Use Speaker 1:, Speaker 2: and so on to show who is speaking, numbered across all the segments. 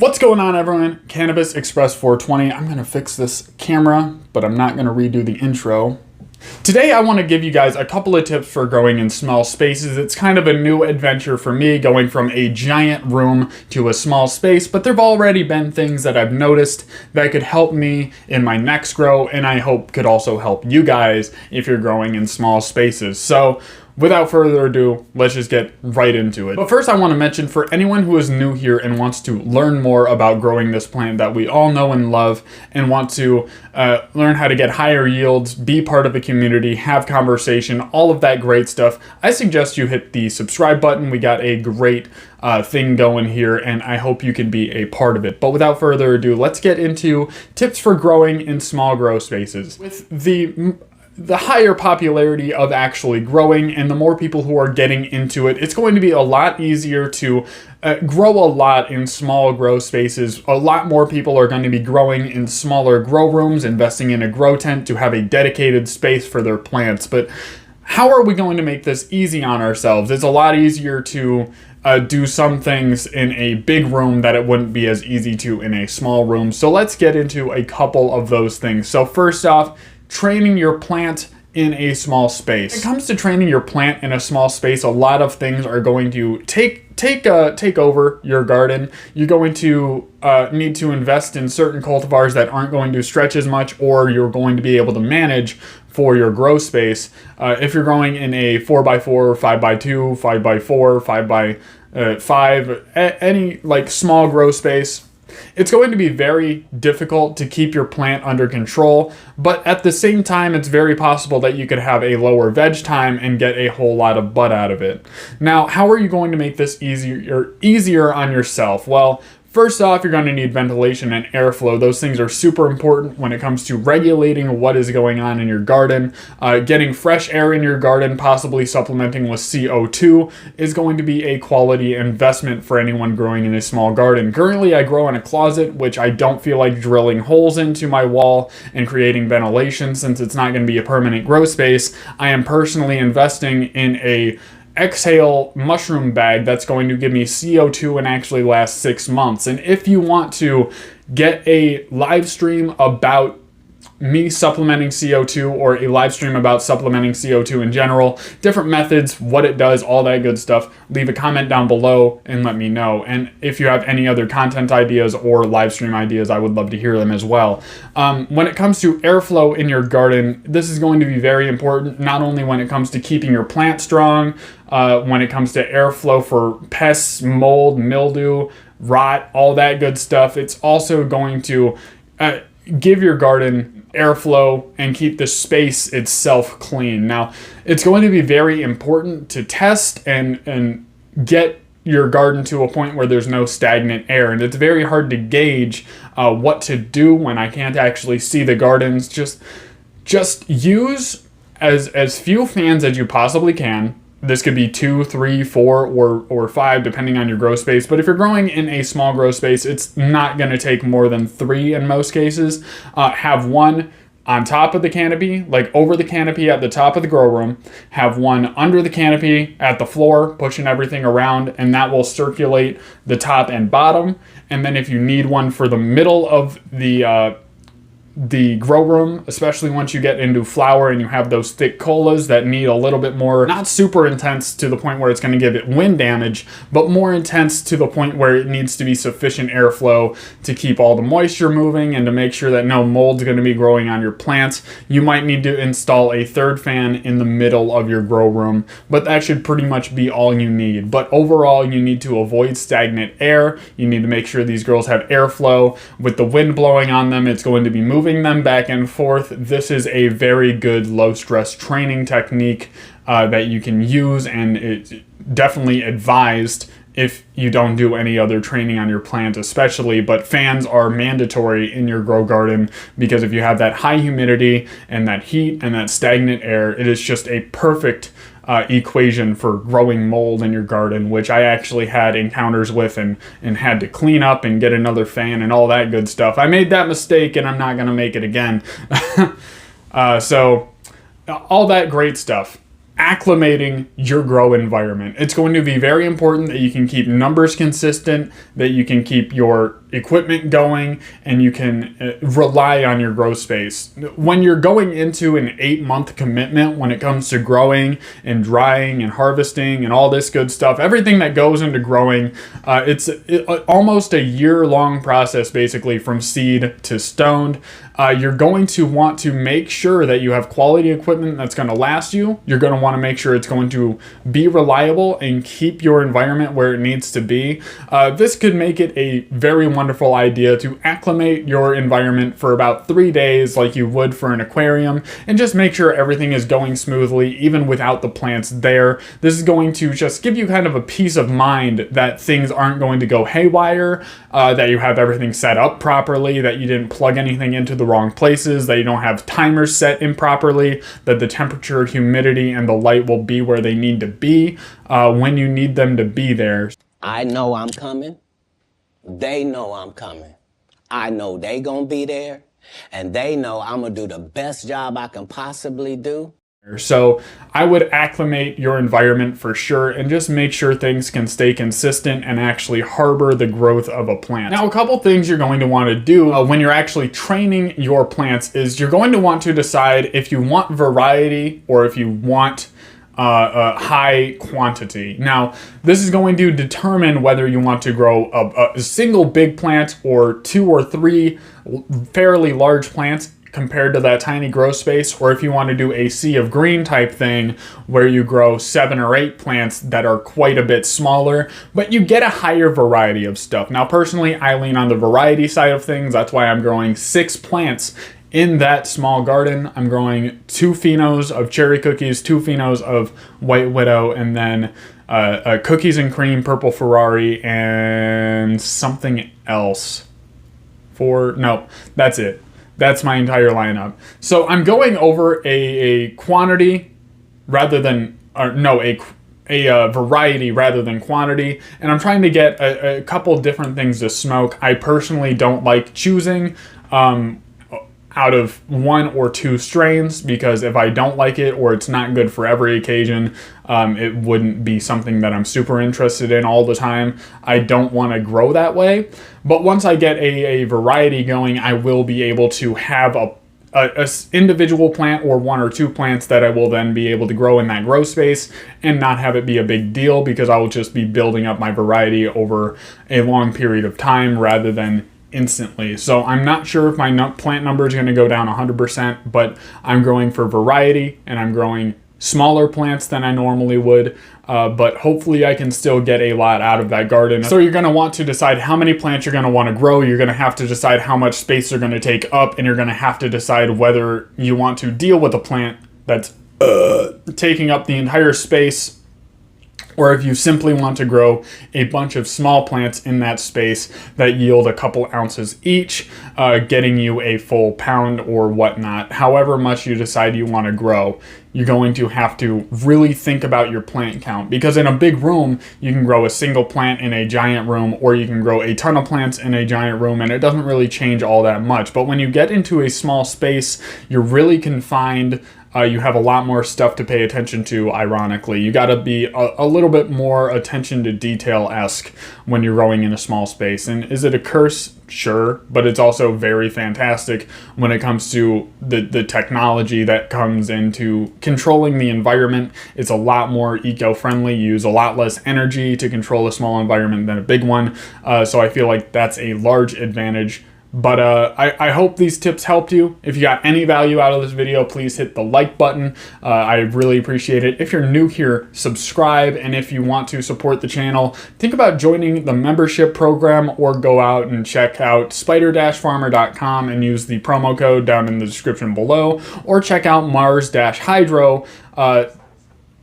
Speaker 1: What's going on, everyone? Cannabis Express 420. I'm gonna fix this camera, but I'm not gonna redo the intro. Today I want to give you guys a couple of tips for growing in small spaces. It's kind of a new adventure for me, going from a giant room to a small space, but there've already been things that I've noticed that could help me in my next grow, and I hope could also help you guys if you're growing in small spaces. So without further ado, let's just get right into it. But first I want to mention, for anyone who is new here and wants to learn more about growing this plant that we all know and love, and want to learn how to get higher yields, be part of the community, have conversation, all of that great stuff, I suggest you hit the subscribe button. We got a great thing going here, and I hope you can be a part of it. But without further ado, let's get into tips for growing in small grow spaces. With the higher popularity of actually growing and the more people who are getting into it, it's going to be a lot easier to grow a lot in small grow spaces. A lot more people are going to be growing in smaller grow rooms, investing in a grow tent to have a dedicated space for their plants. But how are we going to make this easy on ourselves? It's a lot easier to do some things in a big room that it wouldn't be as easy to in a small room. So let's get into a couple of those things. So first off, training your plant in a small space. When it comes to training your plant in a small space, a lot of things are going to take over your garden. You're going to need to invest in certain cultivars that aren't going to stretch as much, or you're going to be able to manage for your grow space. If you're growing in a 4x4, 5x2, 5x4, 5x5, any like small grow space, it's going to be very difficult to keep your plant under control, but at the same time, it's very possible that you could have a lower veg time and get a whole lot of bud out of it. Now, how are you going to make this easier on yourself? Well, first off, you're going to need ventilation and airflow. Those things are super important when it comes to regulating what is going on in your garden. Getting fresh air in your garden, possibly supplementing with CO2, is going to be a quality investment for anyone growing in a small garden. Currently, I grow in a closet, which I don't feel like drilling holes into my wall and creating ventilation, since it's not going to be a permanent grow space. I am personally investing in a exhale mushroom bag that's going to give me CO2 and actually last 6 months. And if you want to get a live stream about me supplementing CO2, or a live stream about supplementing CO2 in general, different methods, what it does, all that good stuff, leave a comment down below and let me know. And if you have any other content ideas or live stream ideas, I would love to hear them as well. When it comes to airflow in your garden, this is going to be very important, not only when it comes to keeping your plant strong, when it comes to airflow for pests, mold, mildew, rot, all that good stuff. It's also going to give your garden airflow and keep the space itself clean. Now, it's going to be very important to test and get your garden to a point where there's no stagnant air, and it's very hard to gauge what to do when I can't actually see the gardens. Just use as few fans as you possibly can. This could be 2, 3, 4, or 5, depending on your grow space. But if you're growing in a small grow space, it's not going to take more than 3 in most cases. Have one on top of the canopy, like over the canopy at the top of the grow room. Have one under the canopy at the floor, pushing everything around, and that will circulate the top and bottom. And then if you need one for the middle of the grow room, especially once you get into flower and you have those thick colas that need a little bit more, not super intense to the point where it's going to give it wind damage, but more intense to the point where it needs to be sufficient airflow to keep all the moisture moving and to make sure that no mold's going to be growing on your plants. You might need to install a third fan in the middle of your grow room, but that should pretty much be all you need. But overall, you need to avoid stagnant air. You need to make sure these girls have airflow. With the wind blowing on them, it's going to be moving them back and forth. This is a very good low stress training technique that you can use, and it's definitely advised if you don't do any other training on your plant especially. But fans are mandatory in your grow garden, because if you have that high humidity and that heat and that stagnant air, it is just a perfect equation for growing mold in your garden, which I actually had encounters with and had to clean up and get another fan and all that good stuff. I made that mistake and I'm not going to make it again. So all that great stuff. Acclimating your grow environment. It's going to be very important that you can keep numbers consistent, that you can keep your equipment going, and you can rely on your grow space. When you're going into an 8-month commitment when it comes to growing and drying and harvesting and all this good stuff, everything that goes into growing, it's almost a year-long process basically from seed to stoned. You're going to want to make sure that you have quality equipment that's going to last you. You're going to want to make sure it's going to be reliable and keep your environment where it needs to be. This could make it a very wonderful idea to acclimate your environment for about 3 days like you would for an aquarium, and just make sure everything is going smoothly even without the plants there. This is going to just give you kind of a peace of mind that things aren't going to go haywire, that you have everything set up properly, that you didn't plug anything into the wrong places, that you don't have timers set improperly, that the temperature, humidity, and the light will be where they need to be when you need them to be there.
Speaker 2: I know I'm coming. They know I'm coming. I know they gonna be there, and they know I'm gonna do the best job I can possibly do.
Speaker 1: So I would acclimate your environment for sure, and just make sure things can stay consistent and actually harbor the growth of a plant. Now, a couple things you're going to want to do when you're actually training your plants is you're going to want to decide if you want variety or if you want high quantity. Now, this is going to determine whether you want to grow a single big plant or 2 or 3 fairly large plants compared to that tiny grow space, or if you want to do a sea of green type thing where you grow 7 or 8 plants that are quite a bit smaller, but you get a higher variety of stuff. Now, personally, I lean on the variety side of things. That's why I'm growing 6 plants in that small garden. I'm growing 2 phenos of cherry cookies, 2 phenos of white widow, and then cookies and cream, purple Ferrari, and something else. No, that's it. That's my entire lineup. So I'm going over a quantity rather than, a variety rather than quantity, and I'm trying to get a couple different things to smoke. I personally don't like choosing out of 1 or 2 strains, because if I don't like it or it's not good for every occasion, it wouldn't be something that I'm super interested in all the time. I don't want to grow that way. But once I get a variety going, I will be able to have a individual plant or 1 or 2 plants that I will then be able to grow in that grow space and not have it be a big deal, because I will just be building up my variety over a long period of time rather than instantly. So I'm not sure if my plant number is going to go down 100%, but I'm growing for variety and I'm growing smaller plants than I normally would, but hopefully I can still get a lot out of that garden. So you're going to want to decide how many plants you're going to want to grow. You're going to have to decide how much space they're going to take up, and you're going to have to decide whether you want to deal with a plant that's taking up the entire space, or if you simply want to grow a bunch of small plants in that space that yield a couple ounces each, getting you a full pound or whatnot. However much you decide you want to grow, you're going to have to really think about your plant count, because in a big room, you can grow a single plant in a giant room, or you can grow a ton of plants in a giant room, and it doesn't really change all that much. But when you get into a small space, you're really confined. You have a lot more stuff to pay attention to, ironically. You got to be a little bit more attention to detail-esque when you're growing in a small space. And is it a curse? Sure, but it's also very fantastic when it comes to the technology that comes into controlling the environment. It's a lot more eco-friendly. You use a lot less energy to control a small environment than a big one. So I feel like that's a large advantage. But I hope these tips helped you. If you got any value out of this video, please hit the like button. I really appreciate it. If you're new here, subscribe. And if you want to support the channel, think about joining the membership program, or go out and check out spider-farmer.com and use the promo code down in the description below, or check out Mars-Hydro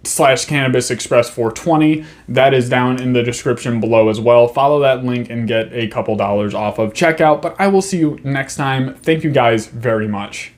Speaker 1: /Cannabis Express 420. That is down in the description below as well. Follow that link and get a couple dollars off of checkout. But I will see you next time. Thank you guys very much.